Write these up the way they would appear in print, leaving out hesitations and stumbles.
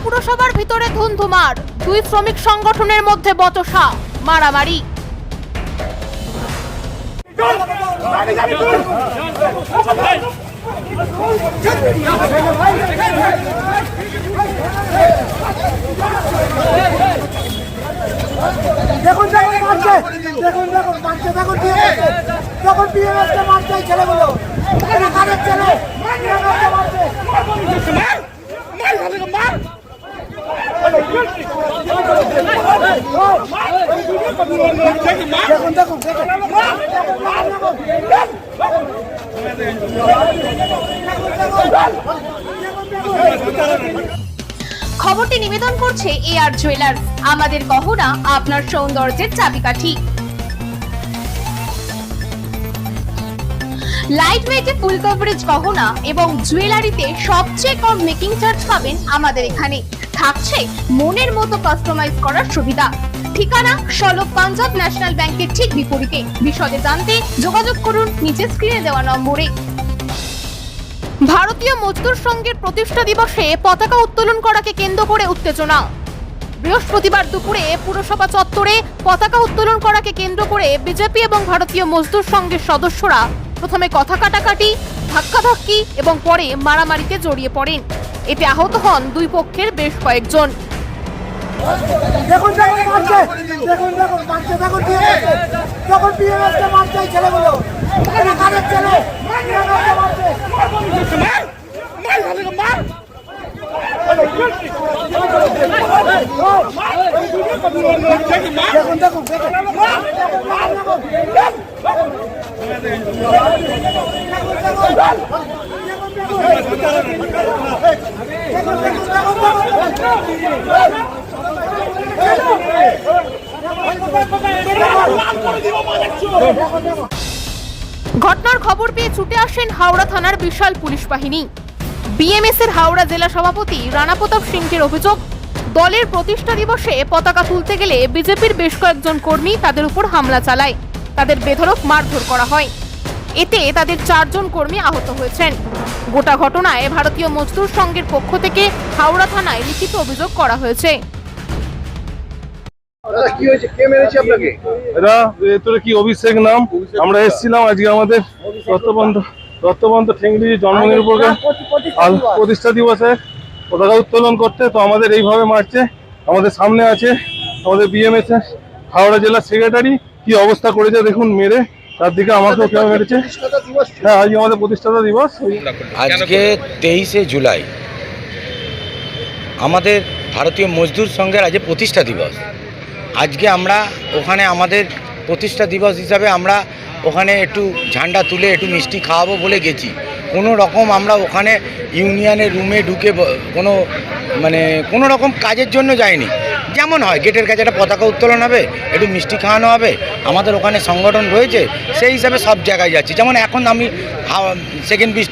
পুরসভার ভিতরে ধুন্ধুমার, দুই শ্রমিক সংগঠনের মধ্যে বচসা, মারামারি। দেখুন মারছে, দেখুন মারছে, দেখুন যখন বিএমএসকে মারছে ছেলেগুলো, এটা কাদের ছেলে? মারছে খবরটি নিবেদন করছে এআর জুয়েলার্স, আমাদের গহনা আপনার সৌন্দর্যের চাবিকাঠি। লাইট ওয়েটে ফুল কভারেজ গহনা এবং জুয়েলারিতে সবচেয়ে কম মেকিং চার্জ পাবেন আমাদের এখানে। থাকছে মনের মতো কাস্টমাইজ করার সুবিধা। ঠিকানা সলক পাঞ্জাব ন্যাশনাল ব্যাংকের ঠিক বিপরীতে। বিশদে জানতে যোগাযোগ করুন নিচে স্ক্রিনে দেওয়া নম্বরে। ভারতীয় মজদুর সংঘের প্রতিষ্ঠা দিবসে পতাকা উত্তোলন করাকে কেন্দ্র করে উত্তেজনা। বৃহস্পতিবার দুপুরে পুরসভা চত্বরে পতাকা উত্তোলন করাকে কেন্দ্র করে বিজেপি এবং ভারতীয় মজদুর সংঘের সদস্যরা প্রথমে কথা কাটাকাটি, ধাক্কাধাক্কি এবং পরে মারামারিতে জড়িয়ে পড়েন। এতে আহত হন দুই পক্ষের বেশ কয়েকজন। দেখুন মারছে, দেখুন মারছে, দেখুন যখন বিএমএসকে মারছে ছেলেগুলো, এটা কাদের ছেলে? মারছে ঘটনার খবর পেয়ে ছুটে আসেন হাওড়া থানার বিশাল পুলিশ বাহিনী। বিএমএস এর হাওড়া জেলা সভাপতি রানা প্রতাপ সিংহের অভিযোগ, দলের প্রতিষ্ঠা দিবসে পতাকা তুলতে গেলে বিজেপির বেশ কয়েকজন কর্মী তাদের উপর হামলা চালায়। তাদের বেধড়ক মারধর করা হয়। এতে তাদের 4 জন কর্মী আহত হয়েছেন। গোটা ঘটনায় ভারতীয় মজদুর সংঘের পক্ষ থেকে হাওড়া থানায় লিখিত অভিযোগ করা হয়েছে। কি অভিষেক নাম, আমরা এসেছিলাম আজকে আমাদের দত্তবন্ধ ঠেঙ্গলি জন্মদিনের উপর প্রতিষ্ঠা দিবসে পতাকা উত্তোলন করতে। তো আমাদের এইভাবে মারছে। আমাদের সামনে আছে আমাদের বিএমএস এর হাওড়া জেলার সেক্রেটারি, কি অবস্থা করেছে দেখুন মেরে, তার দিকে আমাকেও কেউ মেরেছে। হ্যাঁ, আজকে আমাদের প্রতিষ্ঠাতা দিবস। আজকে 23শে জুলাই আমাদের ভারতীয় মজদুর সংঘের আজকে প্রতিষ্ঠা দিবস। আজকে আমরা ওখানে আমাদের প্রতিষ্ঠা দিবস হিসাবে আমরা ওখানে একটু ঝান্ডা তুলে একটু মিষ্টি খাওয়াবো বলে গেছি। কোনো রকম আমরা ওখানে ইউনিয়নের রুমে ঢুকে কোনো রকম কাজের জন্য যাইনি। যেমন হয় গেটের কাছে একটা পতাকা উত্তোলন হবে, একটু মিষ্টি খাওয়ানো হবে, আমাদের ওখানে সংগঠন রয়েছে, সেই হিসাবে সব জায়গায় যাচ্ছি। যেমন এখন আমি সেকেন্ড ব্রিজ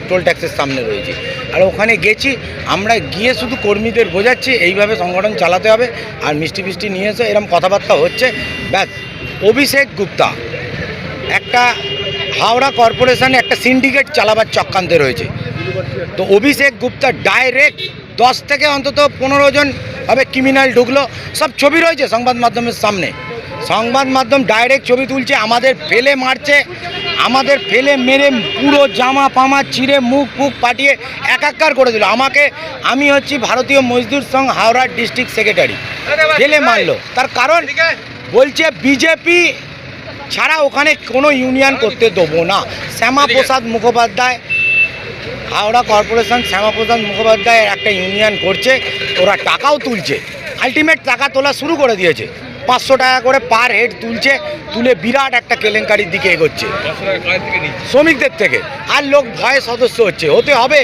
টোল ট্যাক্সের সামনে রয়েছি, আর ওখানে গেছি। আমরা গিয়ে শুধু কর্মীদের বোঝাচ্ছি এইভাবে সংগঠন চালাতে হবে, আর মিষ্টি ফিষ্টি নিয়ে এসে এরকম কথাবার্তা হচ্ছে। ব্যাস, অভিষেক গুপ্তা একটা হাওড়া কর্পোরেশনে একটা সিন্ডিকেট চালাবার চক্রান্তে রয়েছে। তো অভিষেক গুপ্তা ডাইরেক্ট 10 থেকে অন্তত 15 জন হবে ক্রিমিনাল ঢুকলো। সব ছবি রয়েছে সংবাদ মাধ্যমের সামনে। সংবাদ মাধ্যম ডাইরেক্ট ছবি তুলছে, আমাদের ফেলে মারছে, আমাদের ফেলে মেরে পুরো জামা পামা ছিঁড়ে মুখ পাঠিয়ে একাকার করে দিল আমাকে। আমি হচ্ছি ভারতীয় মজদুর সংঘ হাওড়া ডিস্ট্রিক্ট সেক্রেটারি। ফেলে মারলো, তার কারণ বলছে বিজেপি ছাড়া ওখানে কোনো ইউনিয়ন করতে দেবো না। শ্যামাপ্রসাদ মুখোপাধ্যায়, হাওড়া কর্পোরেশন শ্যামাপ্রসাদ মুখোপাধ্যায় একটা ইউনিয়ন করছে, ওরা টাকাও তুলছে। আলটিমেট টাকা তোলা শুরু করে দিয়েছে, 500 টাকা করে পার হেড তুলে বিরাট একটা কেলেঙ্কারির দিকে এগোচ্ছে শ্রমিকদের থেকে। আর লোক ভয়ে সদস্য হতে হবে।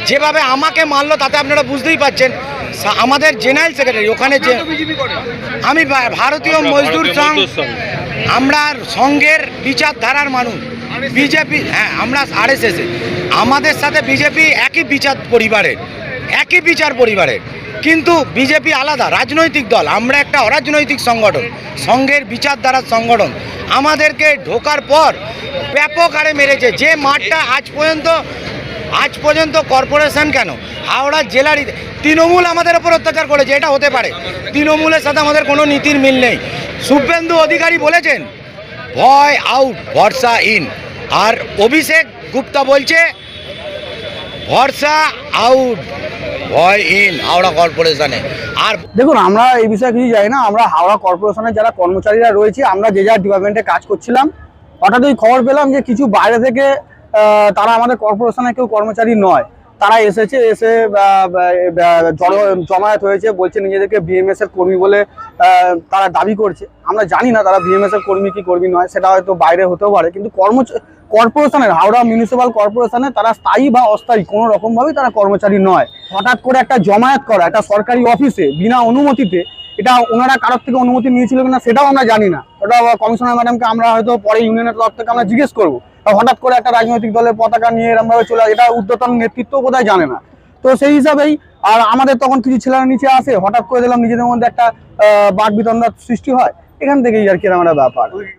যেভাবে আমাকে মারলো তাতে আপনারা বুঝতেই পারছেন। আমাদের জেনারেল সেক্রেটারি ওখানে, যে আমি ভারতীয় মজদুর সংঘ, আমরা সংঘের বিচারধারার মানুষ। বিজেপি, হ্যাঁ আমরা আরএসএসে, আমাদের সাথে বিজেপি একই বিচার পরিবারের, কিন্তু বিজেপি আলাদা রাজনৈতিক দল, আমরা একটা অরাজনৈতিক সংগঠন, সংঘের বিচারধারার সংগঠন। আমাদেরকে ঢোকার পর ব্যাপক হারে মেরেছে। যে মাঠটা আজ পর্যন্ত আজ পর্যন্ত কর্পোরেশন কেন, হাওড়া জেলারই তৃণমূল আমাদের ওপর অত্যাচার করেছে, এটা হতে পারে। তৃণমূলের সাথে আমাদের কোনো নীতির মিল নেই। শুভেন্দু অধিকারী বলেছেন ভয় আউট ভরসা ইন, আর অভিষেক গুপ্তা বলছে ভরসা আউট ভয় ইন হাওড়া কর্পোরেশনে। আর দেখুন, আমরা এই বিষয়ে কিছু জানি না। আমরা হাওড়া কর্পোরেশনের যারা কর্মচারীরা রয়েছে, আমরা যে যার ডিপার্টমেন্টে কাজ করছিলাম, হঠাৎ ওই খবর পেলাম যে কিছু বাইরে থেকে তারা আমাদের কর্পোরেশনের কেউ কর্মচারী নয়, তারা এসে জমায়েত হয়েছে, বলছে নিজেদেরকে বিএমএস এর কর্মী বলে তারা দাবি করছে। আমরা জানি না তারা বিএমএস এর কর্মী কি কর্মী নয়, সেটা হয়তো বাইরে হতেও পারে, কিন্তু কর্পোরেশনের হাওড়া মিউনিসিপ্যাল কর্পোরেশনে তারা স্থায়ী বা অস্থায়ী কোনো রকমভাবেই তারা কর্মচারী নয়। হঠাৎ করে একটা জমায়েত করা একটা সরকারি অফিসে বিনা অনুমতিতে, এটা ওনারা কারোর থেকে অনুমতি নিয়েছিল কিনা সেটাও আমরা জানি না। ওটা কমিশনার ম্যাডামকে আমরা হয়তো পরে ইউনিয়নের তরফ থেকে আমরা জিজ্ঞেস করবো। হঠাৎ করে একটা রাজনৈতিক দলের পতাকা নিয়ে এরকমভাবে চলে, এটা ঊর্ধ্বতন নেতৃত্ব বোধহয় জানে না। তো সেই হিসাবেই আর আমাদের তখন কিছু ছেলেরা নিচে আসে, হঠাৎ করে দিলাম নিজেদের মধ্যে একটা বাদ বিতণ্ডার সৃষ্টি হয়, এখান থেকেই আর কি এরকম একটা ব্যাপার।